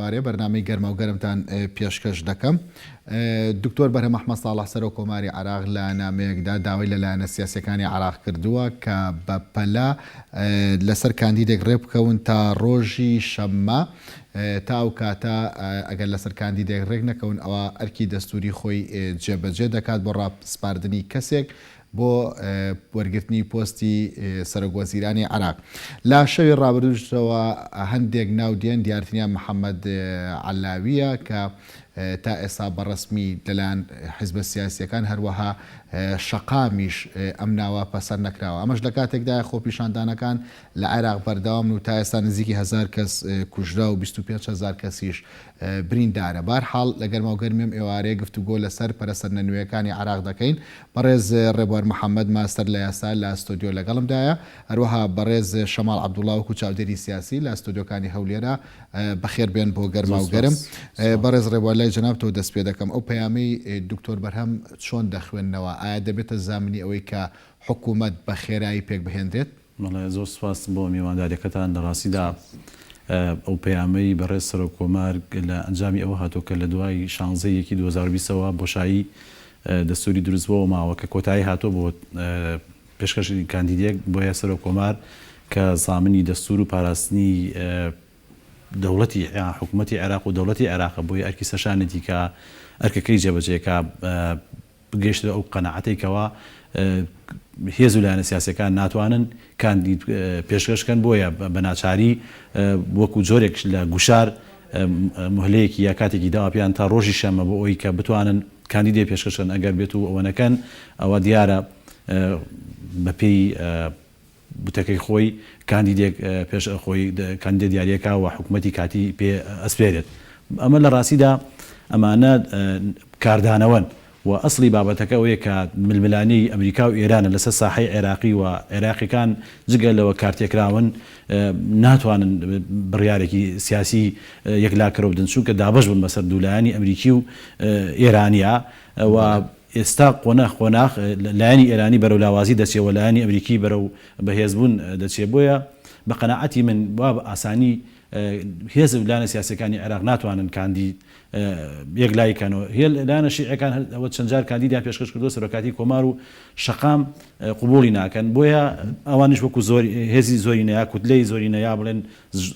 ئێوارەیە بەرنامەی گەرمە و گەرمتان پێشکەش دەکەم. دکتۆر بەرهەم ئەحمەد ساڵح سەرۆک کۆماری عێراق لە نامەیەکدا داوای لەلایەنە سیاسیەکانی عێراق کردووە کە بە پەلا لەسەر کاندیدێک ڕێ بکەون تا ڕۆژی شەممە تا ئەو کاتە ئەگەر لەسەر کاندیدێک ڕێک نەکەون ئەوە ئەرکی دەستوری خۆی جێبەجێ دەکات بۆ ڕاپسپاردنی کەسێک بۆ وەرگرتنی پۆستی سەرۆکوەزیرانی عێراق. لا شەوی ڕابردووشەوە هەندێک ناودێن دیارتنیان محەممەد عەلاویە کە تا ئێستا بەڕەسمی لەلایەن حیزبە سیاسیەکان هەروەها شەقامیش ئەم ناوە پەسەر نەکراوە. ئەمەش لە کاتێکدا خۆپیشاندانەکان لە عێراق بەردەوام و تا ئێستا نزیکی 1000 کەس کوژرا و 25,000 کەسیش بریندارە. بارحاڵ لە گەرما و گەرمیم ئێوارەیە گفتوگۆ لەسەر پەرەسەرنە نوێیەکانی عێراق دەکەین. بەڕێز ڕێبوار محەممەد ماستەر لە یاسا لە ئەستۆدیۆ لەگەڵمدایە، هەروەها بەڕێز شەماڵ عەبدوڵڵا وەکو چاودێری سیاسی لە ئەستۆدیۆکانی هەولێرە بەخێر بێن بۆ گەرما و گەرم. بەڕێز ڕێبوار لای جەناب تۆ دەست پێ دەکەم. ئەو پەیامەی دکتۆر بەرهەم چۆن دەخوێندنەوە؟ ئایا دەبێتە زامنی ئەوەی کە حکوومەت بە خێرایی پێک بهێنرێت؟ زۆر سپاس بۆ میوانداریەکەتان. لە ڕاستیدا ئەو پەیامەی بەڕێز سەرۆک کۆمار لە ئەنجامی ئەوە هاتۆ کە لە دوای 16 2020ەوە بۆشایی دەستوری دروستبووە ماوە کە کۆتایی هاتۆ بۆ پێشکەشی کاندیدێک بۆیە سەرۆک کۆمار کە زامنی دەستور و پاراستنی دەوڵەتی حکوومەتی عێراق و دەوڵەتی عێراقە بۆی ئەرکی سەشانێتی کە ئەرکەکەی جێبەجێکە بگەیشتە ئەو قەنەعەتێکەوە هێز و لایەنە سیاسەکان ناتوانن کاندید پێشکەشکەن بۆیە بە ناچاری وەکو جۆرێک لە گوشار مهلەیەکی یا کاتێکی داوا پێیان تا ڕۆژی شەمە بۆ ئەوی کە بتوانن کاندیدێ پێشکەشکەن. ئەگەر بێت و ئەوە نەکەن ئەوە دیارە بەپێی بوتەکەی خۆی کاندیدێک پێش خۆی کاندید دیارەکە و حکوومەتی کاتی پێ ئەسپێرێت. ئەمە لە ڕاستیدا ئەمانە کاردانەوەن و ئەسڵی بابەتەکە ئەوەیە کە ململانی ئەمریکا و ئێرانە لەسەر ساحەی عێراقی و عێراقیەکان جگە لەوە کارتێکراون ناتوانن بڕیارێکی سیاسی یەکلاکەرە بدەن چونکە دابەش بوون بەسەر دوولایانی ئەمریکی و ئێرانیا و ئێستا قۆناغ لایەنی ئێرانی بەرەو لاوازی دەچێت و لایەنی ئەمریکی بەرەو بەهێزبوون دەچێت. بۆیە بە قەناعەتی من وا بە ئاسانی هێز و لایەنە سیاسەکانی عێراق ناتوانن کاندید یەکلایکەنەوە. هێ لایەنە شیعەکان ئەوە چەند جار کاندیدیان پێشکەش کردووە سەرۆکاتی کۆمار و شەقام قبوڵی ناکەن. بۆیە ئەوانش وەکو هێزی زۆری نەیا کوتلەی زۆری نەیا بڵێن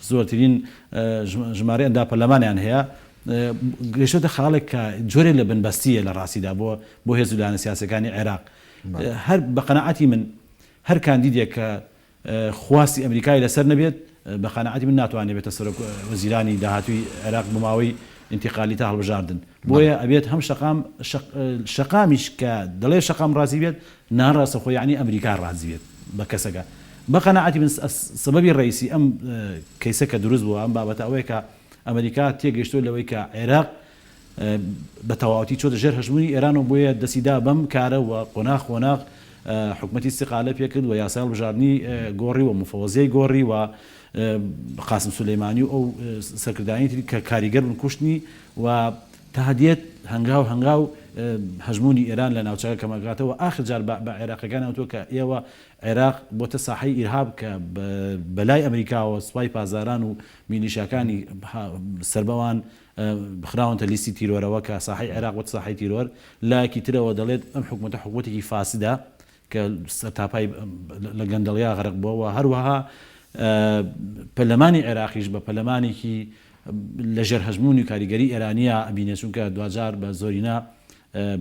زۆرترین ژمارە ئەندا پەرلەمانیان هەیە گەیشتۆتە خاڵێک کە جۆرێ لە بنبەستیە لە ڕاستیدا بۆ هێز و لایەنە سیاسەکانی عێراق. هەر بە قەناعەتی من هەر کاندیدێک کە خواستی ئەمریکای لەسەر نەبێت بە قەناعەتی من ناتوانێت بێتە سەرۆک وەزیرانی داهاتووی عێراق بماوەی انتقالی تا هەڵبژاردن. بۆیە ئەبێت هەم شەقامیش کە دەڵێ شەقام ڕازی بێت ناڕاستە خۆی یعنی ئەمریکا ڕازی بێت بە کەسەکە. بە قەناعەتی من سبەبی ڕئیسی ئەم کەیسە کە دروست بووە ئەم بابەتە ئەوەیە کە ئەمریکا تێگەیشتۆ لەوەی کە عێراق بە تەواوەتی چۆتە ژێر هەژمونی ئێران و بۆیە دەسیدا بەم کارە و قۆناغ حکومەتی استیقالە پێکرد و یاسای هەڵبژاردننی گۆڕی و مفەوەزیەی گۆڕی و قاسم سولەیمانی و ئەو سەرکردانی کە کاریگەر بن کوشتنی و تهدێت هەنگاو هەژمونی ئێران لە ناوچەکە کەمەگاتەوە ئاخر جار بە عێراقەکان ئەوتۆ کە ئێوە عێراق بۆتە ساحەی ئیرهاب کە بەلای ئەمریکاوە سوپای پازاران و میلیشیاکانی سربەوان بخراونتە لیستی تیرۆرەوە کە ساحەی عێراق وەک ساحەی تیرۆر لایەکی ترەوە دەڵێت ئەم حکومەتە حکومەتێکی فاسدە کە سەرتاپای لە گەندەڵیا غەرق بووە. هەروەها پەرلەمانی عێراقیش بە پەرلەمانێکی لە ژێر هەژمونی و کاریگەری ئێرانیە ئەبینێ چونکە دوجار بە زۆرینا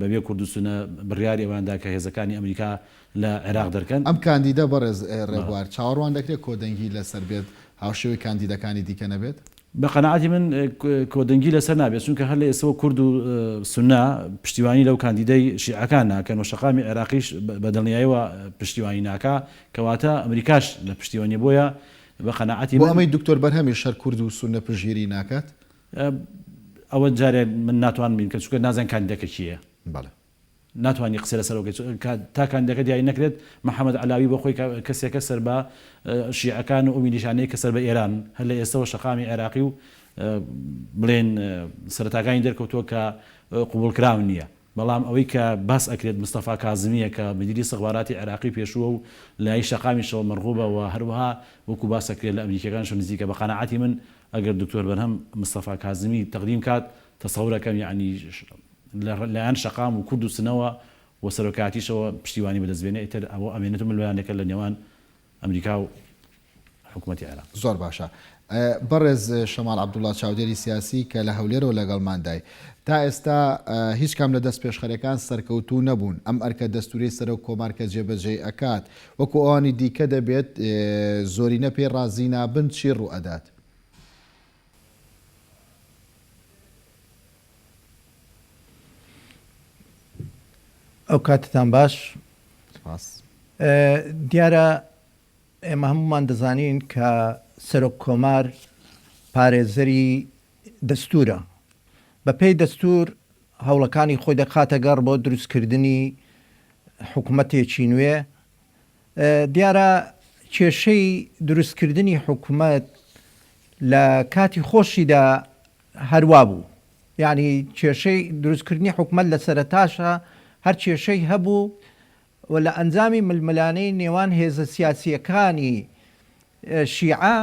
بەبێ کوردستانە بڕیاری ئەواندا کە هێزەکانی ئەمریکا لە عێراق دەرکەن. ئەم کاندیدە بەڕێز ڕێبوار چاوەڕوان دەکرێت کۆدەنگی لەسەر بێت هاوشێوەی کاندیدەکانی دیکە نەبێت؟ بە قەناعەتی من کۆدەنگی لەسەر نابێت چونکە هەر لە ئێسەوە کورد و سوننا پشتیوانی لەو کاندیدەی شیعەکان ناکەن و شەقامی عێراقیش بە دڵنیاییەوە پشتیوانی ناکا کەواتە ئەمریکاش لە پشتیوانی بۆیە بە قەناعەتی بۆ ئەمەی دکتۆر بەرهەمی شەر کورد و سونە پژگیری ناکات. ئەوە جارێ من ناتوان بین کە چونکە نازان کاندیدەکە کییە. بەڵێ ناتوانانی قسە لەسەرەوە تا کاندیدەکە دیاری نەکرێت. محەممەد عەلاوی بۆ خۆی کەسێکە سەر بە شیعەکان و ئەو میلیشانەی کە سەر بە ئێران هەر لە ئێستەوە شەقامی عێراقی و بڵێن سەرەتاکانی دەرکەوتووە کە قبولکراون نییە. بەڵام ئەوەی کە باس ئەکرێت مستەفا کازمیە کە مدیری سەغباراتی عێراقی پێشووە و لای شەقامیشەوە مەرغوبە و هەروەها وەکو باس ئەکرێت لە ئەمریکەکانش نزیکە. بە قەناعەتی من ئەگەر دکتۆر بەرهەم مستەفا کازمی تەقدیم کات تەسەورەکەم یعنی لایەن شەقام و کورد و سنەوە و سەرۆکاتیشەوە پشتیوانی بەدەستبێنێ ئیتر ئەوە ئەمێنێتە ملویانێکە لە نێوان ئەمریکا و حکوومەتی عێراق. زۆر باشە. بەڕێز شەماڵ عەبدوڵڵا چاودێری سیاسی کە لە هەولێرەوە لەگەڵماندای تا ئێستا هیچ کام لە دەست پێشخەرەکان سەرکەوتوو نەبوون. ئەم ئەرکە دەستوری سەرۆک کۆمارکە جێبەجێ ئەکات وەکو ئەوانی دیکە دەبێت زۆرینە پێی ڕازی نابن چی ڕوو ئەدات؟ ئەو کاتتان باش. دیارە ئێمە هەمومان دەزانین کە سەرۆک کۆمار پارێزەری دەستورە. بە پێی دەستور هەوڵەکانی خۆی دەخاتە گەڕ بۆ دروستکردنی حکوومەتێکی نوێ. دیارە کێشەی دروستکردنی حکوومەت لە کاتی خۆشیدا هەروە بوو. یعنی کێشەی دروستکردنی حکوومەت لە سەرەتاشە هەر کێشەی هەبوو و لە ئەنجامی ململانەی نێوان هێزە سیاسیەکانی شیعە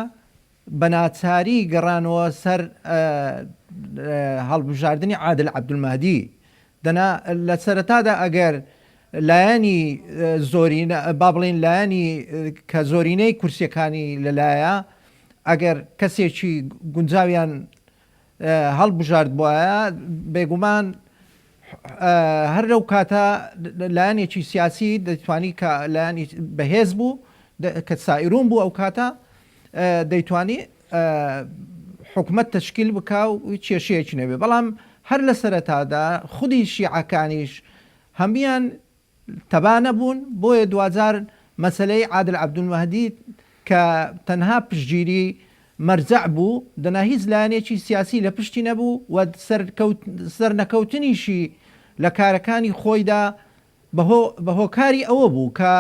بە ناچاری گەڕانەوە سەر هەڵبژاردننی عادل عەبدولمەهدی. لە سەرەتادا ئەگەر لایەنی زۆرینە با بڵێن لایەنی کە زۆرینەی کورسیەکانی لەلایە ئەگەر کەسێکی گونجاویان هەڵبژارد بووایە بێگومان هەر لەو کاتە لایەنێکی سیاسی دەتوانی کە لایەنی بەهێز بوو کە سائیرون بوو ئەو کاتە دەیتوانی حکوومەت تشکیل بکا و کێشەیەکی نەبێ. بەڵام هەر لە سەرەتادا خودی شیعەکانیش هەمیان تەبانە بوون بۆیە دوجار مەسەلەی عادل عەبدولمەهدی کە تەنها پشتگیری مەرجع بوو دەنا هیچ لایەنێکی سیاسی لە پشتی نەبوو و سەرنەکەوتنیشی لە کارەکانی خۆیدا بەهۆکاری ئەوە بوو کە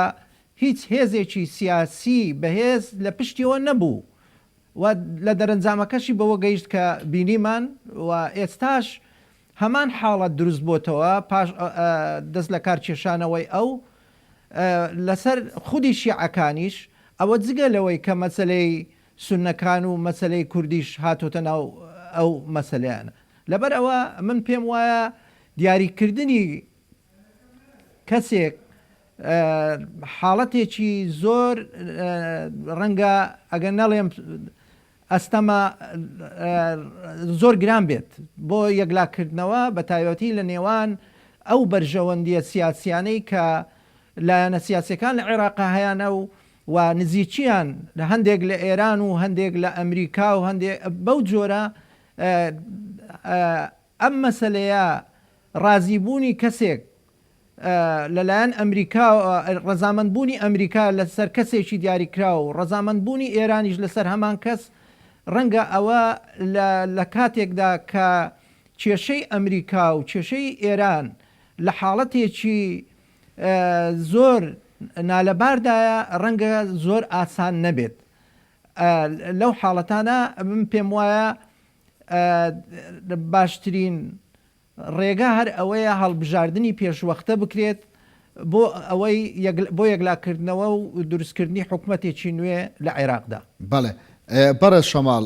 هیچ هێزێکی سیاسی بەهێز لە پشتیەوە نەبوو و لە دەرەنجامەکەشی بەوە گەیشت کە بینیمان و ئێستاش هەمان حاڵەت دروست بۆتەوە پاش دەست لە کار کێشانەوەی ئەو لەسەر خودی شیعەکانیش ئەوە جگە لەوەی کە مەسەلەی سونەکان و مەسەلەی کوردیش هاتۆتە ناو ئەو مەسەلەیانە. لەبەر ئەوە من پێم وایە دیاریکردنی کەسێک حاڵەتێکی زۆر ڕەنگە ئەگەر نەڵێم ئەستەمە زۆر گران بێت بۆ یەکلاکردنەوە بە تایبەتی لە نێوان ئەو بەرژەوەندیە سیاسیانەی کە لایەنە سیاسەکان لە عێراقا هەیەە و نزیکیان لە هەندێک لە ئێران و هەندێک لە ئەمریکا و هەندێک بەو جۆرە ئەم مەسەلەیە ڕازیبوونی کەسێک لەلایەن ئەمریکا ڕەزامەندبوونی ئەمریکا لەسەر کەسێکی دیاریکرا و ڕەزامەندبوونی ئێرانیش لەسەر هەمان کەس ڕەنگە ئەوە لە کاتێکدا کە کێشەی ئەمریکا و کێشەی ئێران لە حاڵەتێکی زۆر نالەباردایە ڕەنگە زۆر ئاسان نەبێت. لەو حاڵەتانە من پێم وایە باشترین ڕێگا هەر ئەوەیە هەڵبژاردننی پێشوەختە بکرێت بۆ یەکلاکردنەوە و دروستکردنی حکوومەتێکی نوێ لە عێراقدا. بەڵێ بەڕێز شەماڵ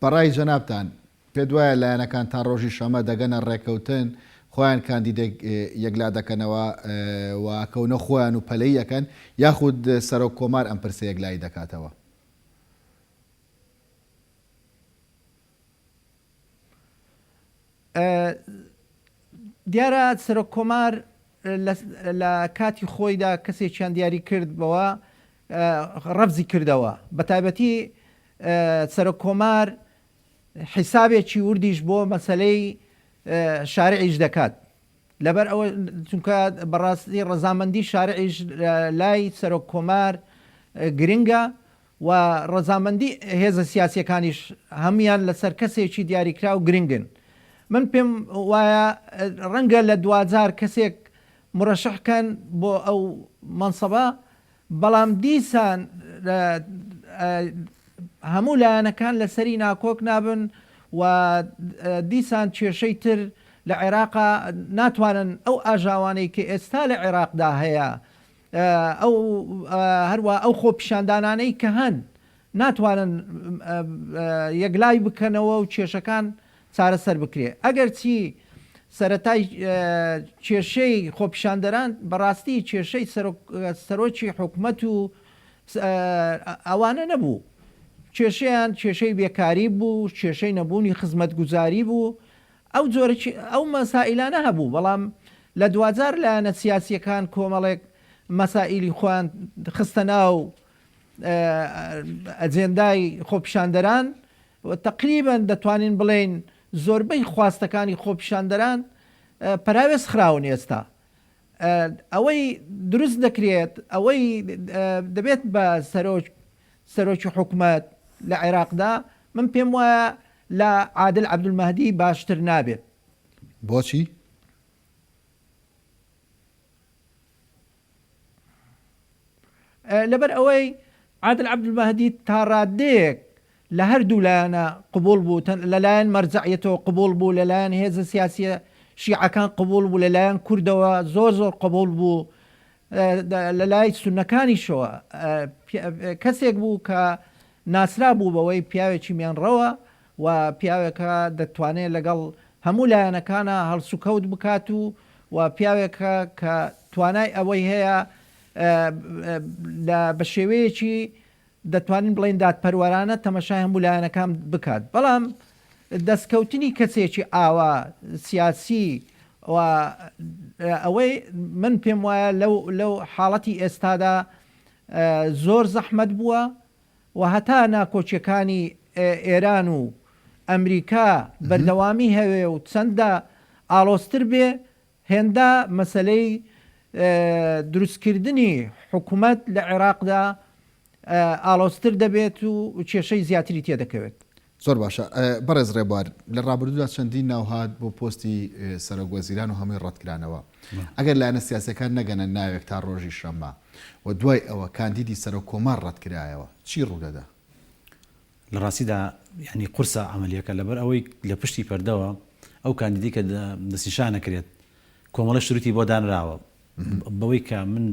بەڕای جەنابتان پێ دوایە لایەنەکان تا ڕۆژی شەمە دەگەنە ڕێکەوتن خۆیان کاندیدێک یەکلا دەکەنەوە وکەونە خۆیان و پەلەی یەکەن یاخود سەرۆک کۆمار ئەم پرسە یەکلایی دەکاتەوە؟ دیارە سەرۆک کۆمار لە کاتی خۆیدا کەسێکیان دیاری کردبەوە ڕەفزی کردەوە بە تایبەتی سەرۆک کۆمار حیسابێکی وردیش بۆ مەسەلەی شارعیش دەکات لەبەر ئەوە چونکە بەڕاستی ڕەزامەندی شارعیش لای سەرۆک کۆمار گرنگە و ڕەزامەندی هێزە سیاسیەکانیش هەمویان لەسەر کەسێکی دیاریکرا و گرنگن. من پێم وایە ڕەنگە لە دوجار کەسێک مرەشەحکەن بۆ ئەو مەنسەبە بەڵام دیسان هەموو لایەنەکان لەسەری ناکۆک نابن و دیسان کێشەی تر لە عێراقا ناتوانن ئەو ئاژاوانەی کە ئێستا لە عێراقدا هەیە ئەو هەروە ئەو خۆپیشاندانانەی کە هەن ناتوانن یەکلای بکەنەوە و کێشەکان چارەسەر بکرێ. ئەگەر چی سەرەتای کێشەی خۆپیشاندەران بەڕاستی کێشەی سەرۆکی حکوومەت و ئەوانە نەبوو. کێشەیان کێشەی بێکاری بوو، کێشەی نەبوونی خزمەت گوزاری بوو، ئەو مەسائلانە هەبوو. بەڵام لە دوجار لایەنە سیاسیەکان کۆمەڵێک مەسائلی خۆیان خستە ناو ئەجێندای خۆپیشاندەران تقریبا دەتوانین بڵێن زۆربەی خواستەکانی خۆپیشاندەران پراوێز خراون ئێستا. ئەوەی دروست دەکرێت ئەوەی دەبێت بە سەرۆکی حکوومەت لە عێراقدا من پێم وایە لە عادل عەبدولمەهدی باشتر نابێت. بۆچی؟ لەبەر ئەوەی عادل عەبدولمەهدی تا ڕادەیەک لە هەردوو لایەنە قبول بوو، لەلایەن مەرجەعیەتەوە قبول بوو، لەلایەن هێزە سیاسیە شیعەکان قبول بوو، لەلایەن کوردەوە زۆر قبول بوو، لە لای سونەکانیشەوە کەسێک بوو کە ناسرا بوو بەوەی پیاوێکی میانڕەوە و پیاوێکە دەتوانێت لەگەڵ هەموو لایەنەکانە هەڵسوکەوت بکات و پیاوێکە کە توانای ئەوەی هەیە بە شێوەیەکی دەتوانین بڵێن دادپەروەرانە تەمەشای هەموو لایەنەکان بکات. بەڵام دەستکەوتنی کەسێکی ئاوا سیاسی و ئەوەی من پێم وایە لەو حاڵەتی ئێستادا زۆر زەحمەت بووە و هەتا ناکۆچیەکانی ئێران و ئەمریکا بەردەوامی هەوێ و چەندە ئاڵۆستر بێ هێندا مەسلەی دروستکردنی حکوومەت لە عێراقدا ئاڵۆستر دەبێت و کێشەی زیاتری تێدەکەوێت. زۆر باشە. بەڕێز ڕێبوار لە ڕابردوودا چەندین ناوهات بۆ پۆستی سەرۆکوەزیران و هەمووی ڕەتکرانەوە. ئەگەر لایەنە سیاسەکان نەگەنە ناوێک تا ڕۆژی شەممە و دوای ئەوە کاندیدی سەرۆکۆمار ڕەتکرایەوە چی ڕوودەدا؟ لە ڕاستیدا ینی قورسە عملیەکە لەبەر ئەوەی لە پشتی پەردەوە ئەو کاندیدی کە دەستنیشان نەکرێت کۆمەڵە شروعی بۆ دانراوە بەوەی کە من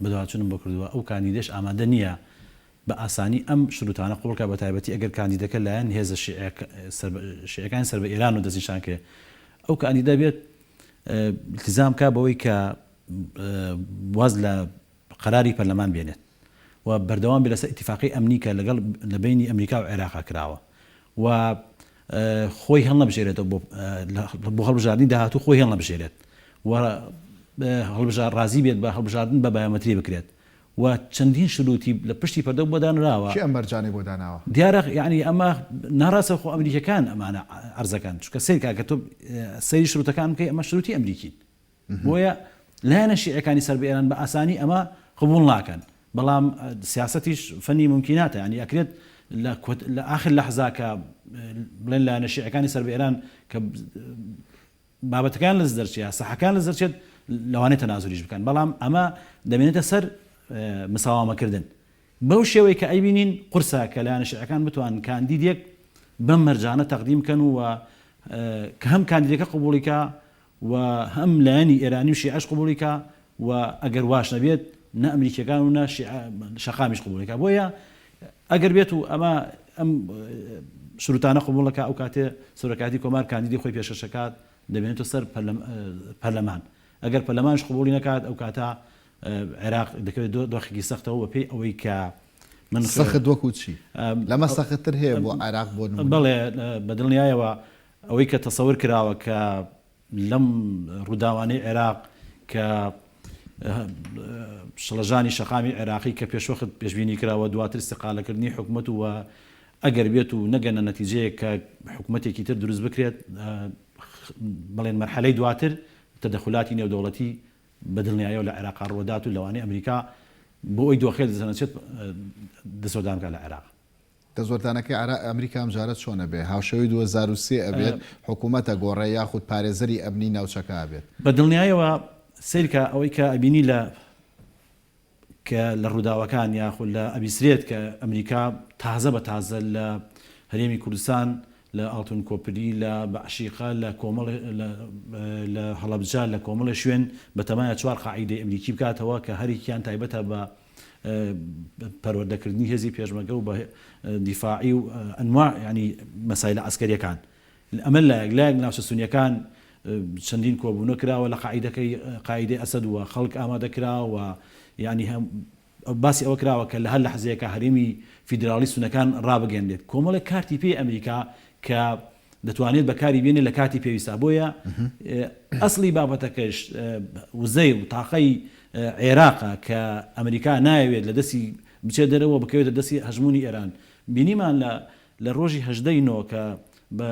بەدواچونم بۆ کردووە ئەو کاندیدەش ئامادە نییە بە ئاسانی ئەم شروتانە قوڵکە بە تایبەتی ئەگەر کاندیدەکە لایەن هێزە شیعەکان سەر بە ئێران و دەستنیشان کرێ ئەو کاندیدا بێت التزام کا بەوەی کە واز لە قەراری پەرلەمان بێنێت و بەردەوام بێ لەسەر ئیتیفاقی ئەمنی کە لەگەڵ لە بینی ئەمریکا و عێراقا کراوە و خۆی هەڵ نەبژێرێتەوە بۆ هەڵبژاردننی داهاتوو خۆی هەڵ نەبژێرێت و هەڵبژار ڕازی بێت بە هەڵبژاردن بە بایۆمەتری بکرێت و چەندین شروتی لە پشتی پەردە بۆ دانراوە. ئەم بەرجانەی بۆ داناوە دیارە یعنی ئەمە ناڕاستە خۆ ئەمریکەکان ئەمانە ئەرزەکان چونکە سیرکە کە تۆ سەیری شروتەکان بکەی ئەمە شروتی ئەمریکین بۆیە لایەنە شیعەکانی سەر بە ئێران بە ئاسانی ئەمە قبول ناکەن. بەڵام سیاسەتیش فەنی ممکناتە ینی ئەکرێت لە ئاخر لەحزا کە بڵێن لایەنە شیعەکانی سەر بە ئێران کە بابەتەکان لە دەرچێت سەحەکان لە دەرچێت لەوانەیە تەنازولیش بکەن بەڵام ئەمە دەمێنێتە سەر مساوامەکردن بەو شێوەی کە ئەیبینین قورسە کە لایەنە شیعەکان بتوان کاندیدێک بەم مەرجانە تەقدیم بکەن و کە هەم کاندیدەکە قبوڵیکە و هەم لایەنی ئێرانی و شیعەش قبوڵیکە و ئەگەر واش نەبێت نە ئەمریکیەکان و نە شەقامیش قبوڵیکە بۆیە ئەگەر بێت و ئەمە ئەم شروتانە قبوڵەکە ئەو کاتێ سەرۆکاتی کۆمار کاندیدی خۆی پێشەشەکات دەبێنێتە سەر پەرلەمان ئەگەر پەرلەمانش قبوڵی نەکات ئەو کاتە عێراق دەکەوێت دۆخێکی سەختەوە بە پێی ئەوەی کە من سەخت وەکو چی لەمە سەختتر هەیە بۆ عێراق بۆ بەڵێ بە دڵنیایەوە ئەوەی کە تەسەور کراوە کە لەم ڕووداوانەی عێراق کە شڵەژانی شەقامی عێراقی کە پێشوەخت پێشبینی کراوە دواتر استقالەکردنی حکوومەت و ئەگەر بێت و نەگەنە نەتیجەیە کە حکوومەتێکی تر دروست بکرێت بڵێن مەرحەلەی دواتر تەدەخلاتی نێودەوڵەتی بەدڵنیایەوە لە عێراق ڕۆدات و لەوانەیە ئەمریکا بۆ ئەوی دۆخێت دەزانێت دەسەودانکە لە عێراق دەزۆرتانەکەی ئەمریکا ئەمجارەت چۆنە بێ هاوشەوی 2023 ئەبێت حکوومەتە گۆڕێ یاخود پارێزەری ئەبنی ناوچەکە بێت بەدڵنیایەوە سیرکە ئەوەی کە ئەبینی کە لە ڕووداوەکان یاخود لە ئەبیسرێت کە ئەمریکا تازە بە تازە لە هەرێمی کوردستان لە ئاڵتون کۆپری لە بەعشیقا لە کۆمەڵ لە هەڵەبجا لە کۆمەڵە شوێن بە تەمایە 4 قاعیدەی ئەمریکی بکاتەوە کە هەرێکیان تایبەتە بە پەروەردەکردنی هێزی پێشمەرگە و بە دیفاعی و ئەنواع ینی مەسایل عسکەریەکان ئەمە لایەک ناوچە سونیەکان چەندین کۆبوونە کراوە لە قاعیدەی ئەسەد وە خەڵک ئامادەکراوە ینی باسی ئەوە کراوە کە لە هەر لە حزەیەکە هەرێمی فیدراڵی سونەکان ڕابگەندێت کۆمەڵێک کارتی پێی ئەمریکا کە دەتوانێت بەکاری بێنێت لە کاتی پێویستە بۆیە ئەسلی بابەتەکەش وزەی و تاقەی عێراقە کە ئەمریکا نایەوێت لە دەستی بچێت دەرەوە بکەوێتە دەستی هەژمونی ئێران بینیمان لە ڕۆژی 18 کە بە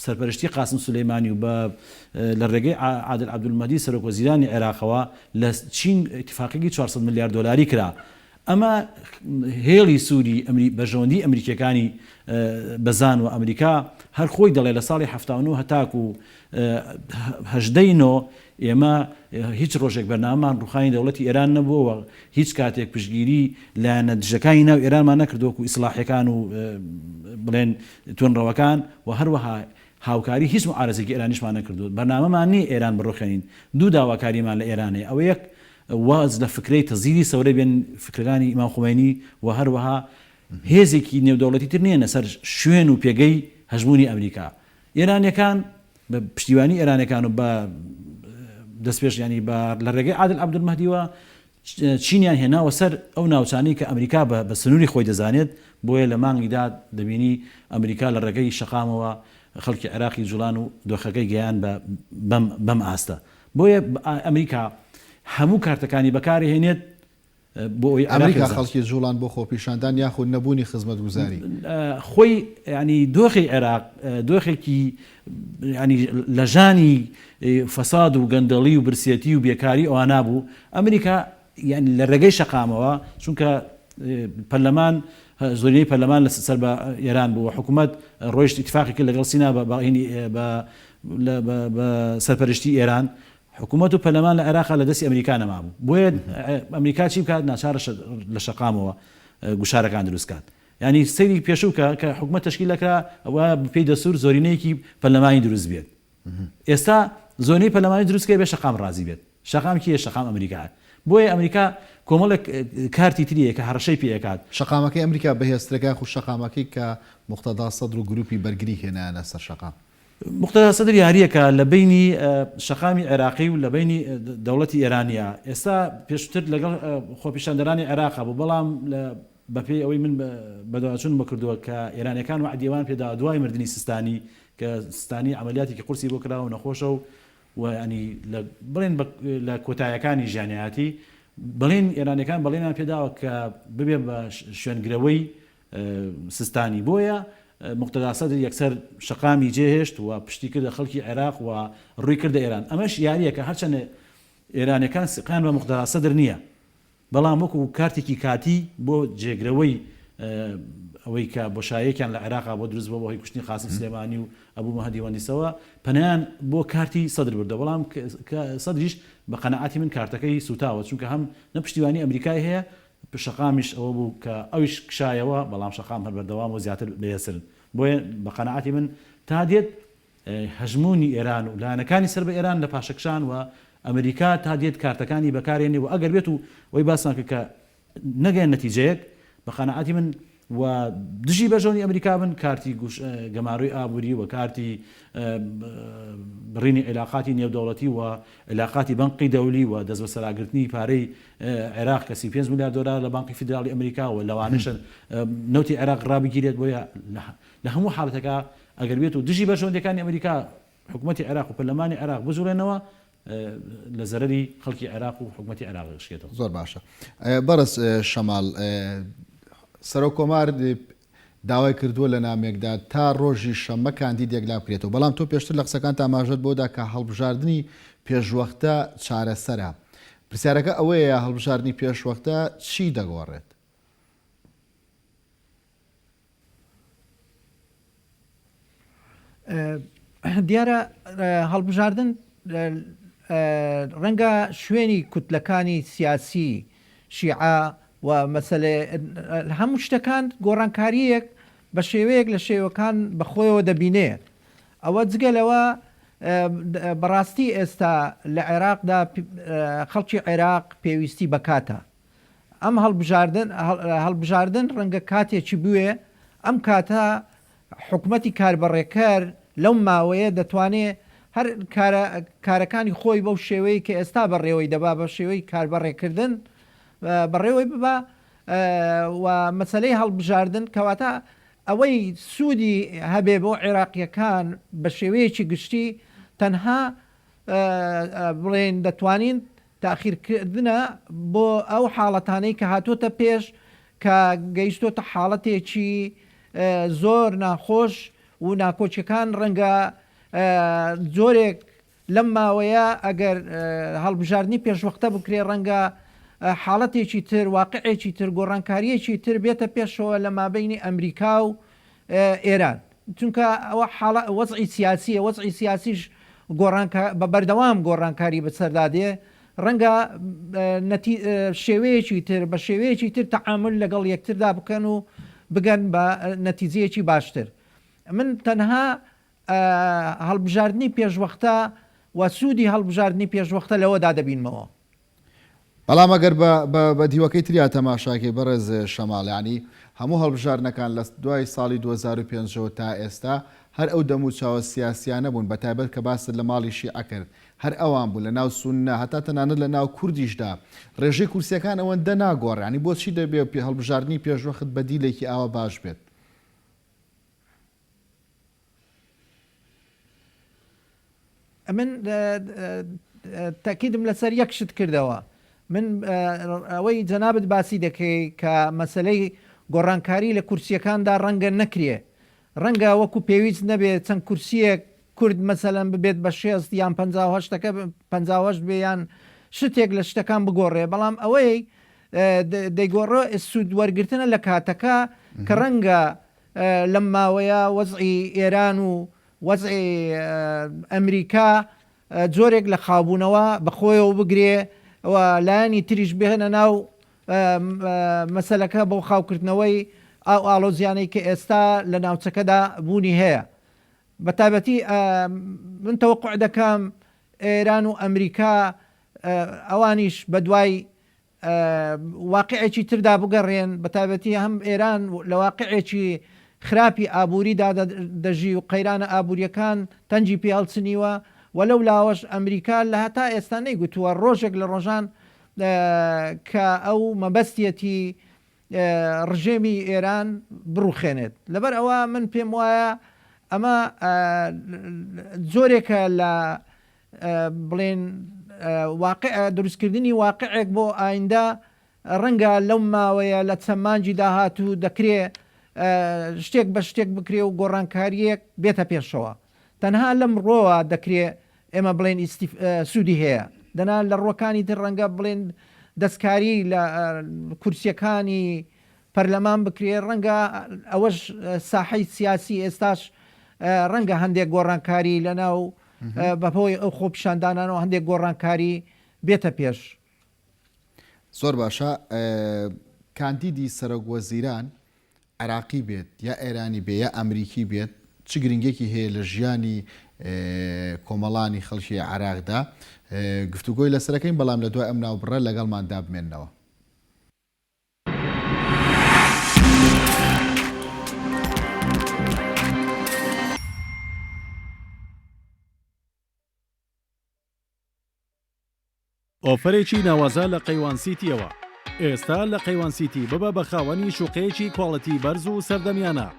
سەرپەرشتی قاسم سولەیمانی و بە لە ڕێگەی عادل عەبدولمەجید سەرۆکوەزیرانی عێراقەوە لە چین ئیتفاقێکی 400 میلیارد دۆلاری کرا ئەمە هێڵی سووری بەژەوەندی ئەمریکیەکانی بەزان و ئەمریکا هەر خۆی دەڵێ لە ساڵی 79 هەتاکو 18 ئێمە هیچ ڕۆژێک بەرنامەمان ڕوخانی دەوڵەتی ئێران نەبووەوە هیچ کاتێک پشتگیری لایەنە دژەکانی ناو ئێرانمان نەکردووەکو ئیسلاحیەکان و بڵێن توێنڕەوەکان و هەروەها هاوکاری هیچ معارەزێکی ئێرانیشمان نەکردووە بەرنامەمان نییە ئێران بڕوخێنین دوو داواکاریمان لە ئێرانەیە ئەوە یەک واز لە فکرەی تەزیری سەورەی بێن فکرەکانی ئیمام خومینی و هەروەها هێزێکی نێودەوڵەتی تر نییە لەسەر شوێن و پێگەی هەژمونی ئەمریکا ئێرانیەکان بە پشتیوانی ئێرانەکان و بە دەستپێش ینی لە ڕێگەی عادل عەبدولمەجیدەوە چینیان هێناوە سەر ئەو ناوچانەی کە ئەمریکا بە سنووری خۆی دەزانێت بۆیە لە مانگیدا دەبینی ئەمریکا لە ڕێگەی شەقامەوە خەڵکی عێراقی جوڵان و دۆخەکەی گەیان بەم ئاستە بۆیە ئەمریکا هەموو کارتەکانی بەکاری هێنێت بۆ ئەوی ئەمریکا خەڵکی جوڵان بۆ خۆپیشاندان یاخود نەبوونی خزمەتگوزاری خۆی ینی دۆخی عێراق دۆخێکی ینی لە ژانی فەساد و گەندەڵی و برسێتی و بێکاری ئەوە نابوو ئەمریکا یعنی لە ڕێگەی شەقامەوە چونکە پەرلەمان زۆرینەی پەرلەمان لە سەر بە ئێران بوو حکوومەت ڕۆیشت ئیتفاقی کرد لەگەڵ سینا بە سەرپەرشتی ئێران حکوومەت و پەرلەمان لە عێراق لە دەستی ئەمریکا نەمابوو بۆیە ئەمریکا چی بکات ناچارە لە شەقامەوە گوشارەکان دروستکات ینی سەیری پێشووکە کە حکوومەت تەشکیل دەکرا ئەوە بپێی دەسوور زۆرینەیەکی پەرلەمانی دروست بێت ئێستا زۆرینەی پەرلەمانی دروستکە بێ شەقام ڕازی بێت شەقام کیە شەقام ئەمریکا بۆیە ئەمریکا کۆمەڵێک کارتی تریە کە هەڕەشەی پێکات شەقامەکەی ئەمریکا بەهێزترەکە خو شەقامەکەی کە مختەدا سەدر و گروپی بەرگری هێنانە سەر شەقام مختەدا سەدر یاریەکە لە بینی شەقامی عێراقی و لە بینی دەوڵەتی ئێرانیا ئێستا پێشتر لەگەڵ خۆپیشاندەرانی عێراقا بوو بەڵام بەپێی ئەوەی من بەدواچوون بکردووە کە ئێرانەکان وعدیێوان پێدا دوای مردنی سستانی کە سستانی عملیاتێکی قورسی بۆ کراوە نەخۆشە و ینی بڵێن لە کۆتاییەکانی ژیانیاتی بڵێن ئێرانەکان بەڵێنیان پێداوە کە ببێ بە شوێنگرەوەی سستانی بۆیە مختەدا سەدر یەکسەر شەقامی جێهێشت و پشتی کردە خەڵکی عێراق و ڕووی کردە ئێران ئەمەش یاریەکە هەرچەندە ئێرانەکان سقان بە مختەدا سەدر نییە بەڵام وەکو کارتێکی کاتی بۆ جێگرەوەی ئەوەی کە بۆشایەکیان لە عێراقا بۆ دروست بۆ بۆی کوشتنی قاسم سلێمانی و ئەبوو مەهدی وەندیسەوە پەنیان بۆ کارتی سەدر بردە بەڵام سەدریش بە قەنەعاتی من کارتەکەی سوتاوە چونکە هەم نەپشتیوانی ئەمریکای هەیە شەقامیش ئەوە بوو کە ئەویش کشایەوە بەڵام شەقام هەر بەردەوام و زیاتر بەهێزترن بۆیە بە قەنەعاتی من تا دێت هەژمونی ئێران و لایەنەکانی سەر بە ئێران لە پاشەکشان و ئەمریکا تا دێت کارتەکانی بەکارێنێ و ئەگەر بێت و ئەوەی باسان کە نەگەن نەتیجەیەک بە قەنەعاتی من و دژی بەژۆنی ئەمریکا بن کارتی گەماڕووی ئابووری و کارتی بڕینی عێلاقاتی نێودەوڵەتی و عێلاقاتی بەنقی دەولی و دەست بە سەراگرتنی پارەی عێراق کەسی 5 میلیارد دلار لە بانقی فیدراڵی ئەمریکا و لەوانەشن نەوتی عێراق ڕابگیرێت بۆیە لە هەموو حاڵەتەکە ئەگەر بێت و دژی بەژۆندەکانی ئەمریکا حکوومەتی عێراق و پەرلەمانی عێراق بجوڵێنەوە لە زەرەری خەڵکی عێراق و حکوومەتی عێراق شکێتەوە زۆر باشە بەرز شەماڵ سەرۆکۆمار داوای کردووە لە نامێکدا تا ڕۆژی شەممە کاندیدێک لا بکرێتەوە بەڵام تۆ پێشتر لە قسەکان تاماژەت بۆدا کە هەڵبژاردننی پێشوەختە چارەسەرە پرسیارەکە ئەوەیە هەڵبژاردننی پێشوەختە چی دەگۆڕێت؟ دیارە هەڵبژاردن ڕەنگە شوێنی کوتلەکانی سیاسی شیعە و مەسەلێ هەموو شتەکان گۆڕانکاریەک بە شێوەیەک لە شێوەکان بەخۆیەوە دەبینێت ئەوە جگەلەوە بەڕاستی ئێستا لە عێراقدا خەڵکی عێراق پێویستی بەکاتە ئەم هەڵبژاردن ڕەنگە کاتێکی بوێ ئەم کاتە حکوومەتی کاربڕێکەر لەو ماوەیە دەتوانێت هەر کارەکانی خۆی بەو شێوەیە کە ئێستا بەڕێوەی دەبا بە شێوەی کاربڕێکردن بەڕێوەی ببا و مەسلەی هەڵبژاردن کەواتە ئەوەی سوودی هەبێ بۆ عێراقیەکان بە شێوەیەکی گشتی تەنها بڵێن دەتوانین تاخیرکردنە بۆ ئەو حاڵەتانەی کە هاتوۆتە پێش کە گەیشتۆتە حاڵەتێکی زۆر ناخۆش و ناکۆچەکان ڕەنگە زۆرێک لەم ماوەیە ئەگەر هەڵبژاردننی پێشوەختە بکرێ ڕەنگە حاڵەتێکی تر واقعێکی تر گۆڕانکاریەکی تر بێتە پێشەوە لە مابینی ئەمریکا و ئێران چونکە ئەوە وەزعی سیاسیە وەزعی سیاسیش بە بەردەوام گۆڕانکاری بەسەردادێ ڕەنگە شێوەیەکی تر بە شێوەیەکی تر تەعامل لەگەڵ یەکتردا بکەن و بگەن بە نەتیجەیەکی باشتر. من تەنها هەڵبژاردننی پێشوەختە و سوودی هەڵبژاردننی پێشوەختە لەوەدا دەبینمەوە. بەڵام ئەگەر بە دیوەکەی تریا تەماشاکەی بەڕێز شەماڵیانی هەموو هەڵبژاردنەکان لە دوای ساڵی 2005 تا ئێستا هەر ئەو دەم و چاوە سیاسیانە بوون بە تایبەت کە باست لە ماڵی شیعە کرد هەر ئەوان بوو لە ناو سونە هەتا تەنانەت لە ناو کوردیشدا ڕێژەی کورسیەکان ئەوەندە ناگۆڕێنی بۆچی دەبێت هەڵبژاردننی پێشوەخت بە دیلێکی ئاوە باش بێت؟ من تاکیدم لەسەر یەک شت کردەوە. من ئەوەی جەنابەت باسی دەکەی کە مەسلەی گۆڕانکاری لە کورسیەکاندا ڕەنگە نەکرێ ڕەنگە وەکو پێویست نەبێت چەند کورسیەک کورد مەسەلەن ببێت بە 6 یان 58 بێ یان شتێک لە شتەکان بگۆڕێ بەڵام ئەوەی دەیگۆڕۆ سوود وەرگرتنە لە کاتەکە کە ڕەنگە لەم ماوەیە وەزعی ئێران و وەزعی ئەمریکا جۆرێک لە خابوونەوە بەخۆیەوە بگرێ و لایانی تریش بهێنە ناو مەسەلەکە بۆ خاوکردنەوەی ئەو ئاڵۆزیانەی کە ئێستا لە ناوچەکەدا بوونی هەیە. بە تایبەتی من تەوەقع دەکەم ئێران و ئەمریکا ئەوانیش بە دوای واقعێکی تردا بگەڕێن بە تایبەتی هەم ئێران لە واقعێکی خراپی ئابووریدا دەژی و قەیرانە ئابوووریەکان تەنجی پێ هەڵچنیوە وەلەو لاوەش ئەمریکا لە هەتا ئێستا نەیگوتووە ڕۆژێک لە ڕۆژان کە ئەو مەبەستیەتی ڕژێمی ئێران بڕوخێنێت. لەبەر ئەوە من پێم وایە ئەمە زۆرێکە لە بڵێن واقع دروستکردنی واقعێک بۆ ئایندا ڕەنگە لەو ماوەیە لە چەمانجی داهاتوو دەکرێت شتێک بە شتێک بکرێ و گۆڕانکاریەک بێتە پێشەوە. تەنها لەم ڕۆوە دەکرێت ئێمە بڵێن سوودی هەیە دەنا لە ڕۆکانی تر ڕەنگە بڵێن دەستکاری لە کورسیەکانی پەرلەمان بکرێ ڕەنگە ئەوەش ساحەی سیاسی ئێستاش ڕەنگە هەندێک گۆڕانکاری لە ناو بەپۆی ئەو خۆپیشاندانانەوە هەندێک گۆڕانکاری بێتە پێش. زۆر باشە کاندیدی سەرۆکوەزیران عراقی بێت یا ئێرانی بێ یا ئەمریکی بێت چ گرنگێکی هەیە لە ژیانی کۆمەڵانی خەڵکی عراقدا گفتوگۆی لەسەرەکەین بەڵام لە دوای ئەم ناوبڕە لەگەڵماندا بمێننەوە. ئۆفرێکی ناوازە لە قەیوان سیتیەوە. ئێستا لە قەیوان سیتی ببە بە خاوەنی شوقەیەکی کواڵەتی بەرز و سەردەمیانە.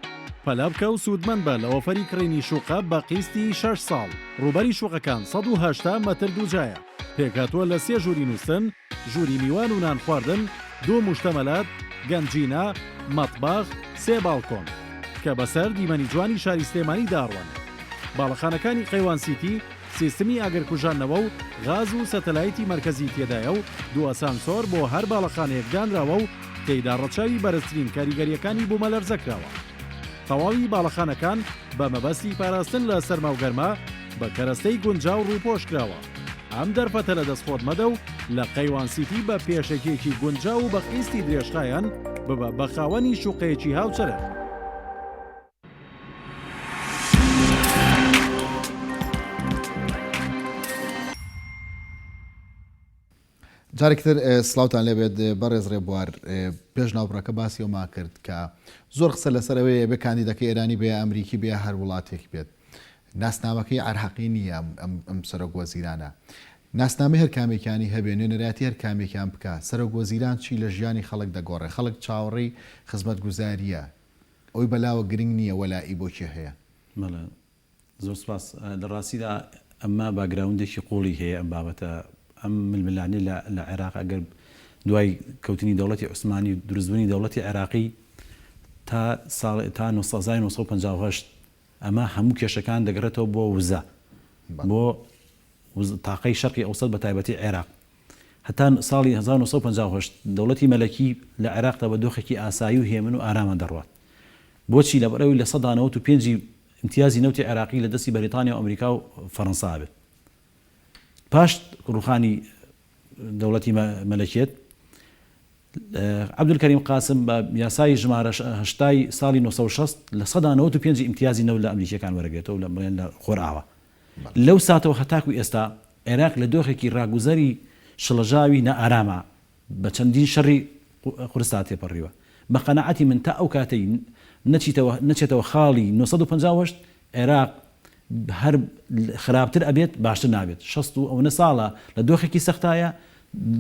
پەلا بکە و سوودمەند بە لە ئۆفەری کڕینی شوقە بە قیستی 6 ساڵ. ڕوبەری شوقەکان 180 مەتر دووجایە. پێکهاتووە لە 3 ژووری نووسن، ژووری میوان و نان خواردن، 2 موشتەمەلات، گەنجینە، مەتباخ، 3 باڵکۆن کە بەسەر دیمەنی جوانی شاری سلێمانی داڕوان. باڵەخانەکانی قەیوان سیتی سیستمی ئاگرکوژانەوە و غاز و سەتەلایتی مرکزی تێدایە و 2 ئاسانسۆر بۆ هەر باڵەخانەیەک دانراوە و تێیدا ڕەچاوی بەرزترین کاریگەریەکانی بوومەلەرزەکراوە. تەواوی باڵەخانەکان بە مەبەستی پاراستن لە سەرماوگەرما بە کەرەستەی گونجاو ڕووپۆش کراوە. ئەم دەرفەتە لە دەستخۆت مەدە و لە قەیوان سیتی بە پێشەکێکی گونجاو و بە قیستی درێژخایەن ببە بە خاوەنی شوقەیەکی هاوچەرە. جارێکتر سلااوان لێبێت بەڕێز ڕێبوار پێش ناوڕەکە باسی ئەوما کرد کە زۆر قسە لەسەرەوەی بێ کاندیدەکەی ئێرانی بێ ئەمریکی بێ هەر وڵاتێک بێت ناسنامەکەی عراقی نییە ئەم سەرۆک وەزیرانە ناسنامە هەر کامێکانی هەبێ نوێنەراتی هەر کامێکیان بکە سەرۆک وەزیران چی لە ژیانی خەڵک دەگۆڕێ خەڵک چاوەڕێی خزمەت گوزاریە ئەوی بەلاوە گرنگ نییە وەلایی بۆکی هەیە زۆر سپاس لە ڕاستیدا ئەمما باگراوندێکی قوڵی هەیە ئەم بابەتە ئەم ململانێ لە عێراق ئەگەر دوای کەوتنی دەوڵەتی عوسمانی و دروستبوونی دەوڵەتی عێراقی تا 1950 ئەمە هەموو کێشەکان دەگرێتەوە بۆ وزە بۆ تاقەی شەرقی ئەوسەد بە تایبەتی عێراق هەتا ساڵی 1950 دەوڵەتی مەلەکی لە عێراقدا بە دۆخێکی ئاسایی و هێمن و ئارامە دەڕوات بۆچی لەبەرەوەی لە 1995 امتیازی نەوتی عێراقی لە دەستی بەریتانیا و ئەمریکا و فەڕەنسا بێت پاش ڕوخانی دەوڵەتی مەلەکیت عەبدولکەریم قاسم بە یاسای ژمارە 8 ساڵی 1960 لە 1995 امتیازی نەوت لە ئەمریکیەکان وەرەگێتەوە لە بڵێن لە خۆرئاوە لەو ساتەوە هەتاکو ئێستا عێراق لە دۆخێکی ڕاگوزەری شڵەژاوی نەئارامە بە چەندین شەڕی قورستا تێپەڕیوە بە قەنەعەتی من تا ئەو کاتەی نەچێتەوە خاڵی 1950 عێراق هەر خراپتر ئەبێت باشتر نابێت 60 ئەو ساڵە لە دۆخێکی سەختایە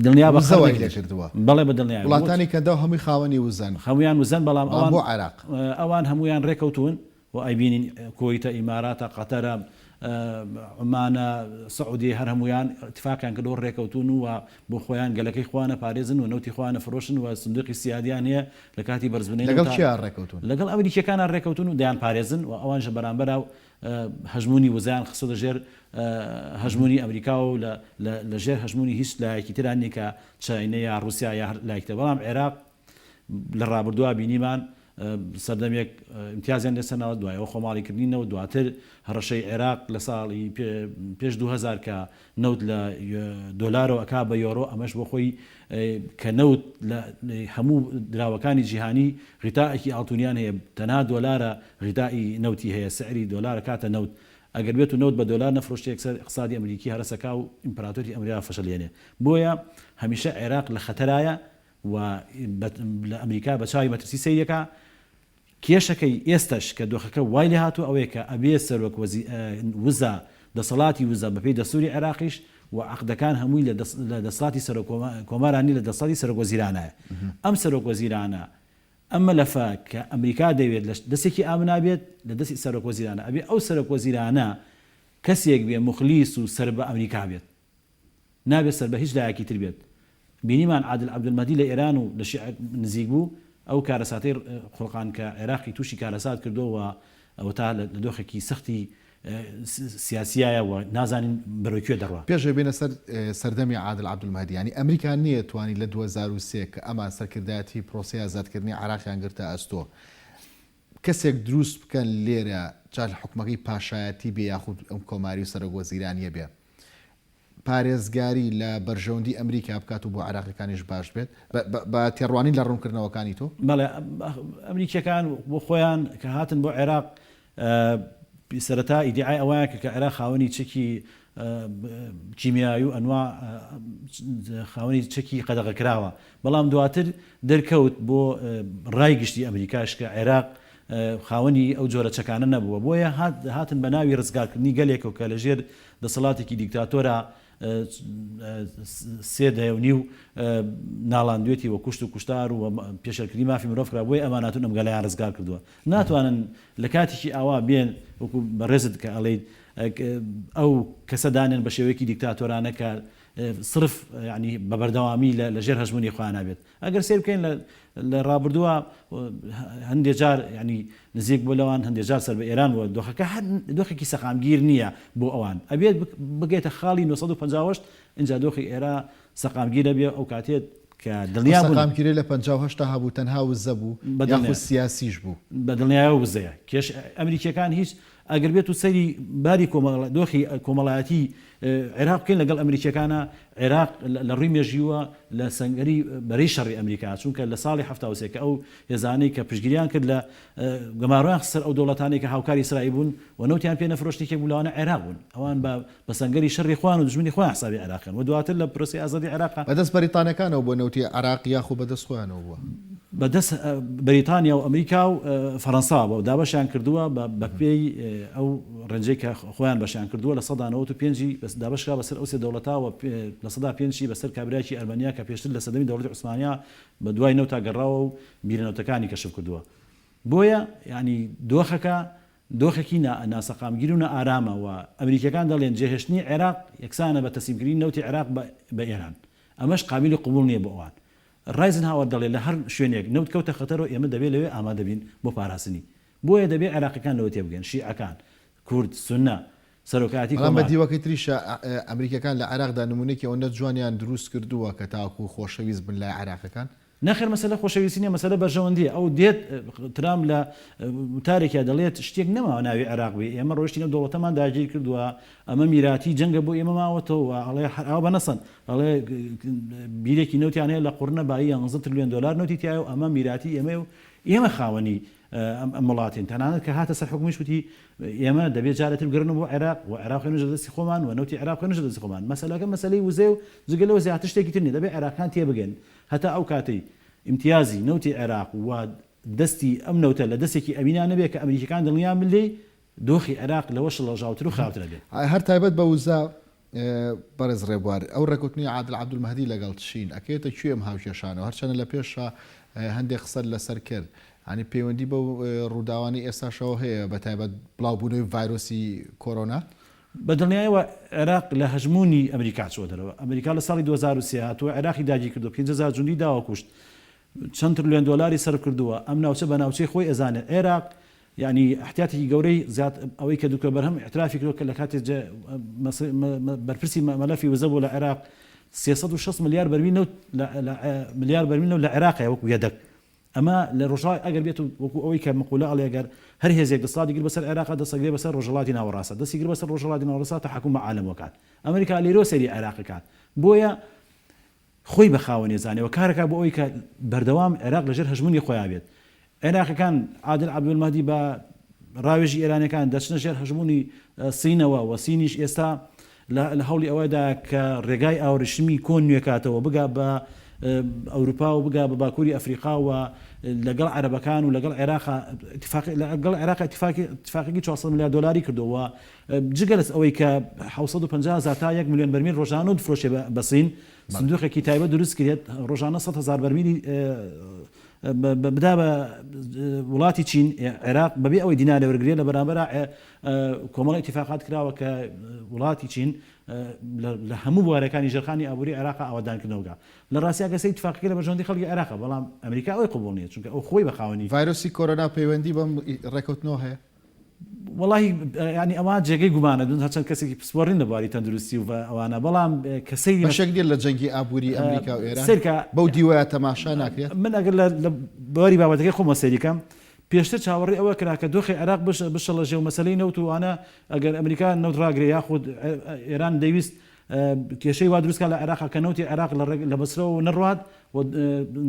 دڵنیا بە زەوای لێکردووە بەڵێ بە دڵنیا وڵاتانی کەدا هەمووی خاوەنی وزن هەمویان وزن بەڵام ئەوان بۆ عێراق ئەوان هەمویان ڕێکەوتون و ئایبینین کۆیتە ئیماراتە قەتەرە عمانە سعودی هەر هەمویان اتفاقیان کردەوە ڕێکەوتون و بۆ خۆیان گەلەکەی خوانە پارێزن و نەوتی خوانە فرۆشن و سندوقی سیادیان هەیە لە کاتی بەرزبوونی لەگەڵ چیان ڕێکەوتون لەگەڵ ئەمریکیەکانان ڕێکەوتون و دەیان پارێزن و ئەوانش بەرامبەر و هەژمونی وزیان خستە لەژێر هەژمونی ئەمریکا و لەژێر هەژمونی هیچ لایەکی تران نیە کە چاینە یا رووسیا یا لایەکتە بەڵام عێراق لە ڕابردووە بینیمان سەردەمێک امتیازیان لەسەرناوە دوایەوە خۆماڵیکردنینەوە دواتر هەڕەشەی عێراق لە ساڵی پێش 2000 کە نەوت لە دۆلارەوە ئەکا بە یۆرۆ ئەمەش بۆ خۆی کە نەوت لە هەموو دراوەکانی جیهانی غیتائێکی ئاڵتونیان هەیە تەنها دۆلارە غیتائی نەوتی هەیە سعری دۆلارە کاتە نەوت ئەگەر بێت و نەوت بە دۆلار نەفرۆشتی یەکسەر اقتصادی ئەمریکی هەرسەکا و ئیمپراتۆری ئەمریکا فەشەلێنێ بۆیە هەمیشە عێراق لە خەتەرایە و لە ئەمریکا بە چاوی مەترسی سەیەکە کێشەکەی ئێستش کە دۆخەکە وای لێ هاتوو ئەوەیە کە ئەبێ سەرۆک وزە دەسەڵاتی وزە بەپێی دەستوری عێراقیش و عەقدەکان هەمووی لە دەسەڵاتی سەرۆک کۆمارانی لە دەسەڵاتی سەرۆک وەزیرانایە ئەم سەرۆک وەزیرانە ئەمە لەفا کە ئەمریکا دەوێت لە دەستێکی ئامنابێت لە دەستی سەرۆک وەزیرانە ئەبێ ئەو سەرۆک وەزیرانە کەسێک بێ مخلیس و سەر بە ئەمریکا بێت نابێت سەر بە هیچ لایەکی تر بێت بینیمان عادل عەبدولمەدی لە ئێران و لە شیعە نزیک بوو ئەو کارەساتەی خۆڵقان کە عێراقی تووشی کارەسات کردەوە ئەوە تا لە دۆخێکی سەختی سیاسیایە و نازانین بەرەوەی دەڕوا پێش بێنە سەر سەردەمی عادل عەبدولمەدی ینی ئەمریکا نییە توانی لە 2003 کە ئەما سەرکردایەتی پرۆسی ئازادکردنی عێراقیان گرتە ئەستۆ کەسێک دروست بکەن لێرە جا لە حکومەکەی پاشایەتی بێ یاخود ئەم کۆماری و سەرۆک وەزیرانیە بێ پارێزگاری لە بەرژەوندی ئەمریکا بکات و بۆ عێراقیەکانیش باش بێت بە تێڕوانی لە ڕوونکردنەوەکانی تۆ بەڵێ ئەمریکیەکان بۆ خۆیان کە هاتن بۆ عێراق سەرەتا ئیدعای ئەوەیە کە عێراق خاوەنی چەکی کیمیایی و ئەنوا خاوەنی چەکی قەدەغەکراوە بەڵام دواتر دەرکەوت بۆ ڕای گشتی ئەمریکاش کە عێراق خاوەنی ئەو جۆرە چەکانە نەبووە بۆیە هاتن بە ناوی ڕزگارکردنی گەلێکەوە کە لەژێر دەسەڵاتێکی دیکتاتۆرە سێ دەیە و نیو ناڵاندوێتی وە کوشت و کوشتار و پێشەرکردنی مافی مرۆڤ کرا بۆی ئەماناتون ئەم گەلەیان ڕزگار کردووە ناتوانن لە کاتێکی ئاوا بێن وەکو بەڕێزت کە ئەڵێیت ئەو کەسەدانێن بە شێوەیەکی دیکتاتۆرانە کە صرف ینی بە بەردەوامی لە ژێر هەژمونی خۆیان نابێت ئەگەر سیر بکەین لە ڕابردووە هەندێک جار ینی نزیک بۆ لەوان هەندێک جار سەر بە ئێران وە دۆخەکە دۆخێکی سەقامگیر نییە بۆ ئەوان ئەبێت بگێتە خاڵی 1950 اینجا دۆخی ئێرە سەقامگیرە بێ ئەو کاتێت کە دڵنیا سەقامگیری لە 50 هەبوو تەنها وزە بوو یاخود سیاسیش بوو بە دڵنیایە وزەیە کێش ئەمریکیەکان هیچ ئەگەر بێت و سەری باری دۆخی کۆمەڵایەتی عێراق بکەین لەگەڵ ئەمریکیەکانە عێراق لە ڕووی مێژیوە لە سنگەری بەرەی شەڕی ئەمریکا چونکە لە ساڵی 1970 کە ئەو هێزانەی کە پشگیریان کرد لە گەماڕۆیان سەر ئەو دەوڵەتانەی کە هاوکاری ئیسرائیل بوون و نەوتیان پێ نەفرۆشتێکی بوولەوانە عێراق بوون ئەوان بە سنگەری شەڕی خوان و دژمنی خۆیان حسابی عێراقن و دواتر لە پرۆسی ئازادی عێراق بەدەست بەریتانەکانەوە بۆ نەوتی عراق یاخو بەدەست خۆیانەوە بووە بەدەست بەریتانیا و ئەمریکا و فەڕەنسا بۆ دابەشیان کردووە بە پێی ئەو ڕێنجەی کە خۆیان بەشیان کردووە لە 1995 بەس دابشکا بەسەر ئەو سێ دەوڵەتەوە لە 1995 بەسەر کابراایکی ئەرمەنیا کە پێشتر لە سەدەمی دەوڵەتی عوسمانیا بە دوای نەوتا گەڕاوە و بیرنەوتەکانی کەشف کردووە بۆیە ینی دۆخێکی ناسەقامگیر و ئارامە و ئەمریکەکان دەڵێن جێهێشتنی عێراق یەکسانە بە تەسلیمکردنی نەوتی عێراق بە ئێران ئەمەش قابلی قبول نییە بۆ ئەوان ڕایزن هاوەر دەڵێت لە هەر شوێنێک نەوت کەوتە خەتەرەوە ئێمە دەبێت لەوێ ئامادەبین بۆ پاراستنی بۆیە دەبێت عێراقیەکان لەوە تێبگەن شیعەکان کورد سونە سەرۆکاتی بە دیوەکەی تریشە ئەمریکەکان لە عێراقدا نمونێکی ئەوەندە جوانیان دروست کردووە کە تاکو خۆشەویست بن لای عێراقەکان نەخێر مەسەلە خۆشەویستی نیە مەسەلە بەرژەوەندیە ئەو دێت ترام لە وتارێکە دەڵێت شتێک نەماوە ناوی عێراق بێ ئێمە ڕۆشتینە دەوڵەتەمان داگیر کردووە ئەمە میراتی جەنگە بۆ ئێمە ماوەتەوە ئەڵێ ئەو بەنەسەن ئەڵێ بیرێکی نەوتیان هەیە لە قوڕنە بای 11 تریلیۆن دلار نەوتی تایە و ئەمە میراتی ئێمە و ئێمە خاوەنی ئەم وڵاتین تەنانەت کە هاتە سەر حکومیش وتی ئێمە دەبێت جارێتتر گرن بۆ عێراق و عێراق نوێژە دەستی خۆمان و نەوتی عێراق نوێژە دەستی خۆمان مەسەلەکە مەسەلەی وزێ و جگەلەوە زیاتر شتێکی تر نیە دەبێت عێراقیان تێبگەن هەتا ئەو کاتەی امتیازی نەوتی عێراق و دەستی ئەم نەوتە لە دەستێکی ئەمینان نەبێت کە ئەمریکەکان دڵنیان بلێ دۆخی عێراق لەوەش لەژاوتر و خاوترە بێت هەر تایبەت بە وزە بەڕێز ڕێبوار ئەو ڕێکوتنی عادل عەبدولمەهدی لەگەڵ چین ئەکێتە کوێم هاوکێشانەوە هەرچەنە لە پێشە هەندێک قسەر لەسەر کرد ینی پەیوەندی بە ڕووداوانی ئێستاشەوە هەیە بە تایبەت بڵاوبوونەوەی ڤایرۆسی کۆرۆنا بە دڵنیایەوە عێراق لە هەژمونی ئەمریکا چوە دەرەوە ئەمریکا لە ساڵی 2023 هاتووە عێراقی داگیر کردو 5,000 جوندی داوە کوشت چەند تریلیۆن دلاری سەرف کردووە ئەم ناوچە بە ناوچەی خۆی ئەزانێت عێراق ینی احتیاتی گەورەی زیاد ئەوەی کە دوکە بەرهەم اعترافی کردو کە لە کاتێک بەرپرسی مەلەفی وزە بوو لە عێراق 360 ملیار بەرمیل نەوت لە عێراقە وەکو یەدەک ئەمە لە ڕۆژای ئەگەر بێت وەکو ئەوەی کە مەقولە ئەڵێگەر هەر هێزێک دەسڵاتی گر بەسەر عێراق دەسەگرێ بەسەر ڕۆژهەڵاتی ناوەڕاستە دەستی گر بەسەر ڕۆژهەڵاتی ناوەڕاستە تا حکومە عالەمەکان ئەمریکا لێرۆ سەری عێراقەکان بۆیە خۆی بە خاوەنی زانێەوە کارەکە بۆ ئەوی کە بەردەوام عێراق لەژێر هەژمونی خۆیان بێت عێراقەکان عادل عەبدولمەهدی بە ڕاوێژی ئێرانەکان دەچنە ژێر هەژمونی سینەوە و سینیش ئێستا لە هەوڵی ئەوەدا کە ڕێگای ئاوریشمی کۆن نوێکاتەوە بگا بە ئەوروپا و بگا بە باکووری ئەفریقا و لەگەڵ عەرەبەکان و لەگەڵ عێراق اتفاقێکی 400 ملیار دلاری کردەوە جگە لەس ئەوەی کە 750,000 تا 1 ملیۆن بەرمیل ڕۆژانە و دفرۆشێ بە سین سندوقێکی تایبەت دروست کرێت ڕۆژانە 100,000 بەرمیلی بدا بە وڵاتی چین عێراق بەبێ ئەوەی دینارە وەرگێت لە بەرامبەر کۆمەڵی اتفاقات کراوە کە وڵاتی چین لە هەموو بوارەکانی ژێرخانی ئابووری عێراق ئاوادانکردنەوەگا لە ڕاستیە کەسەی اتفاقی لە بەژۆندی خەڵکی عێراق بەڵام ئەمریکا ئەوەی قبوڵ نییە چونکە ئەو خۆی بەخاوەنی ڤایرۆسی کۆرۆنا پەیوەندی بەم ڕێکەوتنەوە هەیە والله ینی ئەوان جێگەی گومانە دون هەرچەند کەسێکی پسپۆڕین لەباری تەندروستی و ئەوانە بەڵام کەسەی بەشێک دێت لە جەنگی ئابووری ئەمریکا و ئێران بەو دیوەیە تەماشا ناکرێت من ئەگەر لە باری بابەتەکەی خۆمە سەریکەم پێشتر چاوەڕێی ئەوە کرا کە دۆخی عێراق بشە لە ژێو مەسەلەی نەوتوانە ئەگەر ئەمریکا نەوت ڕاگرێ یاخود ئێران دەویست کێشەی وا دروستکە لە عێراق کە نەوتی عێراق لە بەسرەوە نەڕوات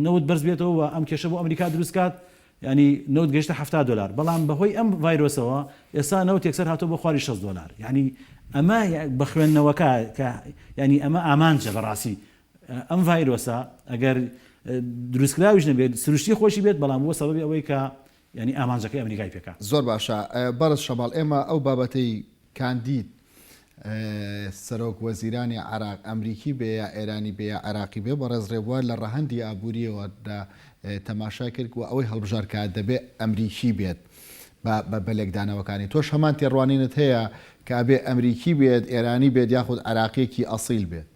نەوت بەرز بێتەوە و ئەم کێشە بۆ ئەمریکا دروستکات ینی نەوت گەشتە 70 دلار بەڵام بەهۆی ئەم ڤایرۆسەوە ئێستا نەوت یەکسەر هاتۆ بۆ خواری 60 دلار ینی ئەمە بە خوێندنەوەکە کە ینی ئەمە ئامانجە بەڕاستی ئەم ڤایرۆسە ئەگەر دروستکراویش نەبێت سروشتی خۆشی بێت بەڵام بۆ سەبەبی ئەوەی کە ینی ئامانجەکەی ئەمریکای پێکا زۆر باشە بەرز شەماڵ ئێمە ئەو بابەتەی کاندید سەرۆک وەزیرانی عراق ئەمریکی بێ یا ئێرانی بێ یا عراقی بێ بە ڕێز ڕێبوار لە ڕەهەندی ئابووریەوەدا تەماشا کرد و ئەوەی هەڵبژارکە دەبێت ئەمریکی بێت بە بەلێکدانەوەکانی تۆش هەمان تێڕوانینت هەیە کە ئەبێ ئەمریکی بێت ئێرانی بێت یاخود عراقیەکی ئەسیل بێت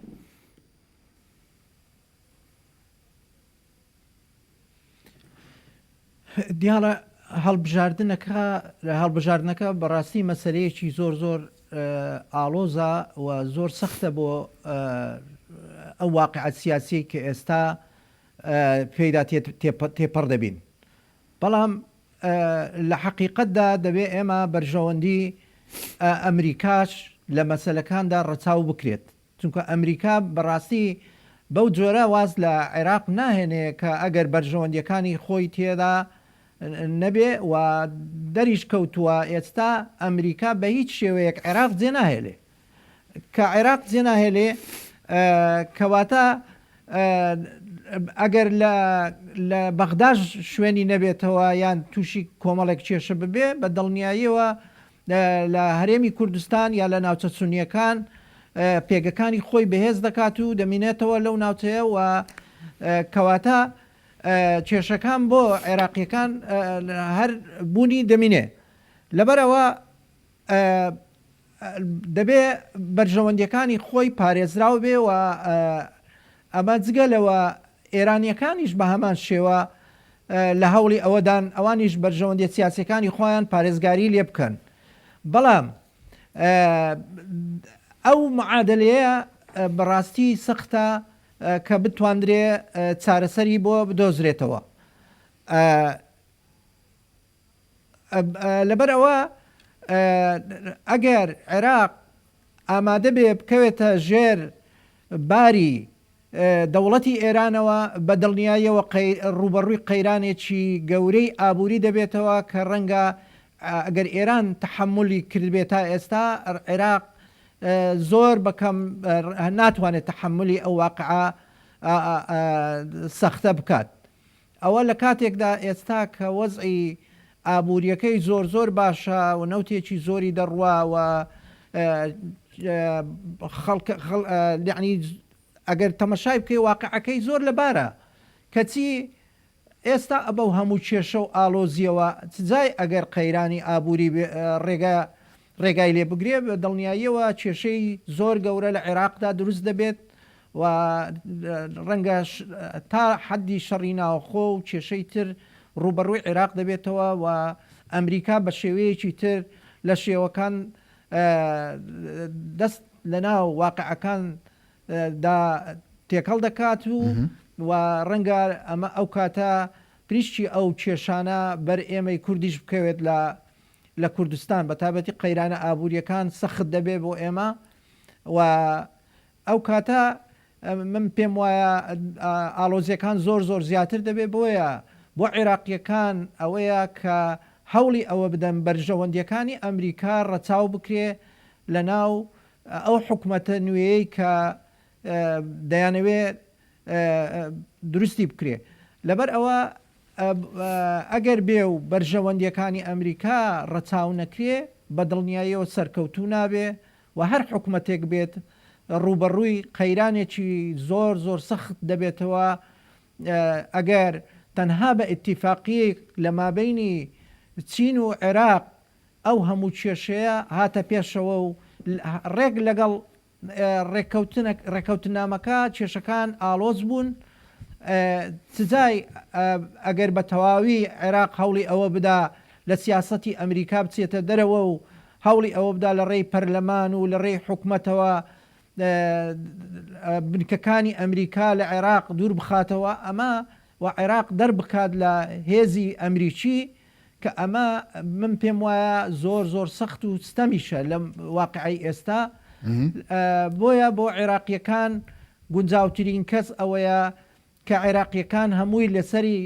دیارە هەڵبژاردنەکە بەڕاستی مەسەلەیەکی زۆر ئالۆزە و زۆر سەختە بۆ ئەو واقعەت سیاسی کە ئێستا پێیدا تێپەڕ دەبین بەڵام لە حقیقەتدا دەبێ ئێمە بەرژەوەندی ئەمریکاش لە مەسەلەکاندا ڕەچاو بکرێت چونکە ئەمریکا بەڕاستی بەو جۆرە واز لە عێراق ناهێنێ کە ئەگەر بەرژەوەندیەکانی خۆی تێدا نەبێ و دەریش کەوتووە ئێستا ئەمریکا بە هیچ شێوەیەک عێراق جێ ناهێلێ کە عێراق جێ ناهێلێ کەواتە ئەگەر لە بەغداش شوێنی نەبێتەوە یان تووشی کۆمەڵێک کێشە ببێ بە دڵنیاییەوە لە هەرێمی کوردستان یا لە ناوچە سونیەکان پێگەکانی خۆی بەهێز دەکات و دەمینێتەوە لەو ناوچەیە و کەواتە کێشەکان بۆ عێراقیەکان هەر بوونی دەمینێ لەبەرەوە دەبێ بەرژەوەندیەکانی خۆی پارێزراو بێ و ئەمە جگەلەوە ئێرانیەکانیش بە هەمان شێوە لە هەوڵی ئەوەدان ئەوانیش بەرژەوەندی سیاسەکانی خۆیان پارێزگاری لێ بکەن بەڵام ئەو معادلەیە بەڕاستی سەختە کە بتواندرێ چارەسەری بۆ بدۆزرێتەوە لەبەرەوە ئەگەر عێراق ئامادە بێ بکەوێتە ژێر باری دەوڵەتی ئێرانەوە بە دڵنیاییەوە ڕوبەڕووی قەیرانێکی گەورەی ئابووری دەبێتەوە کە ڕەنگە ئەگەر ئێران تحملی کردبێت تا ئێستا عێراق زۆر بەکەم ناتوانێت تحملی ئەو واقعە سەختە بکات ئەوە لە کاتێکدا ئێستا کە وەزعی ئابوووریەکەی زۆر باشە و نەوتێکی زۆری دەڕوا و یعنی ئەگەر تەمەشای بکەی واقعەکەی زۆر لەبارە کەچی ئێستا ئەبە و هەموو کێشە و ئالۆزیەوە جای ئەگەر قەیرانی ئابووری ڕێگای لێ بگرێ بە دڵنیاییەوە کێشەی زۆر گەورە لە عێراقدا دروست دەبێت و ڕەنگە تا حەدی شەڕی ناوخۆ و کێشەی تر ڕوبەڕووی عێراق دەبێتەوە و ئەمریکا بە شێوەیەکی تر لە شێوەکان دەست لە ناو واقعەکان دا تێکەڵ دەکات و ڕەنگە ئەمە ئەو کاتە پریشتی ئەو کێشانە بەر ئێمەی کوردیش بکەوێت لە کوردستان بە تابەتی قەیرانە ئابوووریەکان سەخت دەبێ بۆ ئێمە و ئەو کاتە من پێم وایە ئالۆزیەکان زۆر زیاتر دەبێ بۆیە بۆ عێراقیەکان ئەوەیە کە هەوڵی ئەوە بدەن بەرژەوەندیەکانی ئەمریکا ڕەچاو بکرێ لە ناو ئەو حکومەتە نوێی کە دەیانەوێت دروستی بکرێ لەبەر ئەوە ئەگەر بێ و بەرژەوەندیەکانی ئەمریکا ڕەچاو نەکرێ بە دڵنیاییەوە سەرکەوتوو نابێ و هەر حکومەتێک بێت ڕوبەڕووی قەیرانێکی زۆر سەخت دەبێتەوە ئەگەر تەنها بە ئیتیفاقیەک لە مابینی چین و عێراق ئەو هەموو کێشەیە هاتە پێشەوە و ڕێک لەگەڵ ڕێکەوتنامەکە کێشەکان ئالۆز بوون سزای ئەگەر بە تەواوی عێراق هەوڵی ئەوە بدا لە سیاسەتی ئەمریکا بچێتە دەرەوە و هەوڵی ئەوە بدا لە ڕێی پەرلەمان و لە ڕێی حکومەتەوە بنکەکانی ئەمریکا لە عێراق دوور بخاتەوە ئەمە و عێراق دەربکات لە هێزی ئەمریکی کە ئەمە من پێم وایە زۆر سەخت و ستەمیشە لەم واقعی ئێستا بۆیە بۆ عێراقیەکان گونجاوترین کەس ئەوەیە کە عێراقیەکان هەمووی لەسەری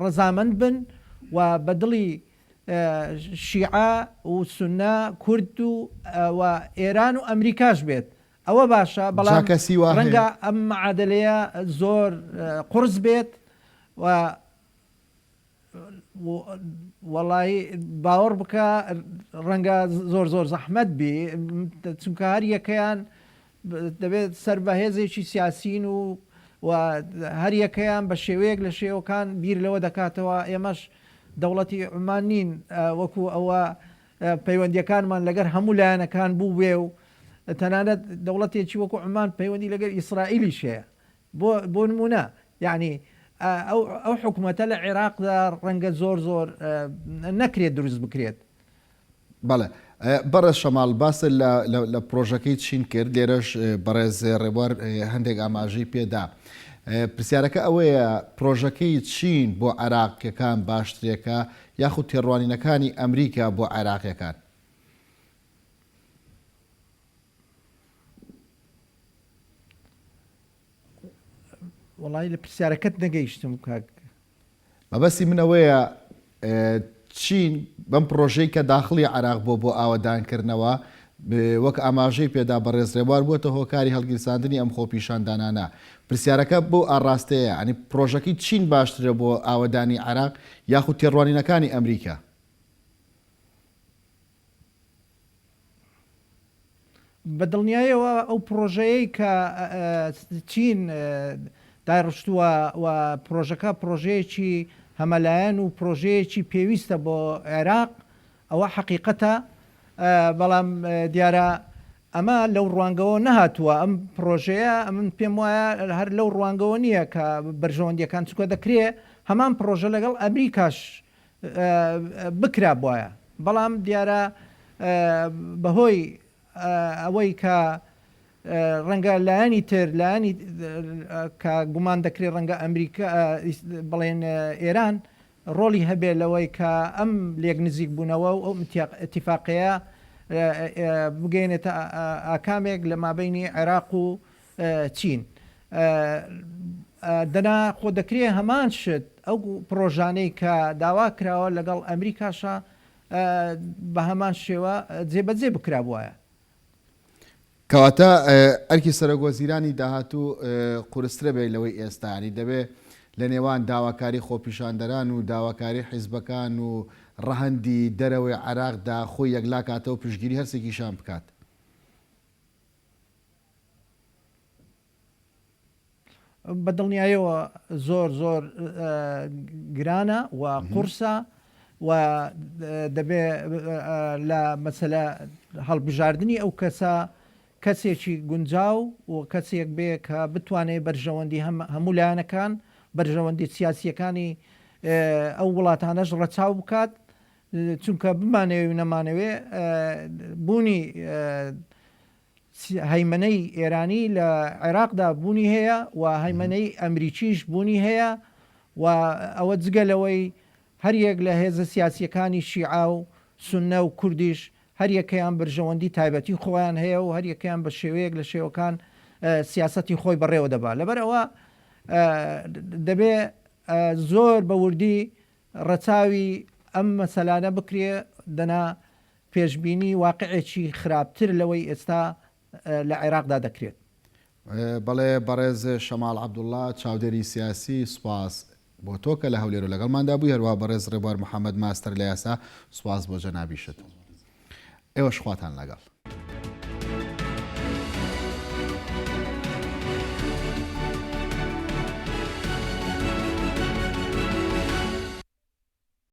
ڕەزامەند بن و بە دڵی شیعە و سونە کورد و ئێران و ئەمریکاش بێت ئەوە باشە بەڵام ڕەنگە ئەم معادلەیە زۆر قورس بێت و وەڵی باوەڕ بکە ڕەنگە زۆر زەحمەت بێ چونکە هەر یەکەیان دەبێت سەر بە هێزێکی سیاسین و هەر یەکەیان بە شێوەیەک لە شێوەکان بیر لەوە دەکاتەوە ئێمەش دەوڵەتی عمان نین وەکو ئەوە پەیوەندیەکانمان لەگەر هەموو لایەنەکان بوو بێ و تەنانەت دەوڵەتێکی وەکو عمان پەیوەندی لەگەر ئیسرائیلیش هەیە بۆ نمونە یعنی ئەو حکوومەتە لە عێراقدا ڕەنگە زۆر نەکرێت دروست بکرێت بەڵێ بەڕێز شەماڵ باسە لە پرۆژەکەی چین کرد لێرەش بەڕێز ڕێبوار هەندێک ئاماژەی پێدا پرسیارەکە ئەوەیە پرۆژەکەی چین بۆ عێراقیەکان باشترێکە یاخود تێڕوانینەکانی ئەمریکا بۆ عێراقیەکان؟ وڵی لە پرسیارەکەت نەگەیشتم کاک. مەبەستی منەوەیە چین بەم پرۆژەی کە داخلی عێراق بۆ ئاوەدانکردنەوە وەک ئاماژەی پێدا بەڕێزڕێوار بووەتە هۆکاری هەڵگیرساندنی ئەم خۆپیشاندانانە. پرسیارەکە بۆ ئاڕاستەیە ئەنی پرۆژەکەی چین باشترە بۆ ئاوەدانی عێراق یاخود تێڕوانینەکانی ئەمریکا؟ بە دڵنیایەوە ئەو پرۆژەیە کە چین داڕشتووە و پرۆژەکە پرۆژەیەکی هەمەلایەن و پرۆژەیەکی پێویستە بۆ عێراق ئەوە حەقیقەتە، بەڵام دیارە ئەمە لەو ڕوانگەوە نەهاتووە. ئەم پرۆژەیە من پێم وایە هەر لەو ڕوانگەوە نییە کە بەرژەوەندیەکان چکە دەکرێت هەمان پرۆژە لەگەڵ ئەمریکاش بکرا بواە، بەڵام دیارە بەهۆی ئەوەی کە ڕەنگە لایەنی تر لایەنی کە گومان دەکرێت ڕەنگە ئەمریکا بڵێن ئێران ڕۆلی هەبێت لەوەی کە ئەم لێک نزیک بوونەوە و ئەو ئەتیفاقەیە بگەێنێتە ئاکامێک لە مابینی عێراق و چین. دەنا خۆ دەکرێت هەمان شت ئەو پرۆژانەی کە داوا کراوە لەگەڵ ئەمریکاشە بە هەمان شێوە جێبەجێ بکرا بواە. کەواتە ئەرکی سەرۆکوەزیرانی داهاتوو قورسترە بێ لەوەی ئێستانی دەبێت لە نێوان داواکاری خۆپیشاندەران و داواکاری حیزبەکان و ڕەهەندی دەرەوەی عێراقدا خۆی یەکلا کاتەوە پشتگیری هەرسێکیشان بکات. بە دڵنیایەوە زۆر زۆر گرانە و قورسە و دەبێت لە مەسەلە هەڵبژاردننی ئەو کەسە کەسێکی گونجاو و کەسێک بێ کە بتوانێت بەرژەوەندی هەموو لایەنەکان بەرژەوەندی سیاسیەکانی ئەو وڵاتانەش ڕەچاو بکات، چونکە بمانەوێ نەمانەوێ بوونی هەیمنەی ئێرانی لە عێراقدا بوونی هەیە و هەیمنەی ئەمریکیش بوونی هەیە و ئەوە جگەلەوەی هەریەک لە هێزە سیاسیەکانی شیعا و سونە و کوردیش هەر یەکەیان بەرژەوەندی تایبەتی خۆیان هەیە و هەر یەکەیان بە شێوەیەک لە شێوەکان سیاسەتی خۆی بەڕێوە دەبات. لەبەرەوە دەبێت زۆر بە وردی ڕەچاوی ئەم مەسەلانە بکرێ دەنا پێشببینی واقعێکی خراپتر لەوەی ئێستا لە عێراقدا دەکرێت. بەڵێ بەڕێز شەماڵ عەبدوڵڵا چاودێری سیاسی سوپاس بۆ تۆ کە لە هەولێر و لەگەڵماندا بووی، هەروە بەڕێز ڕێبوار محەممەد ماستەر لە یاسا سوپاس بۆ جەنابیشت. ئێوەش خواتان لەگەڵ.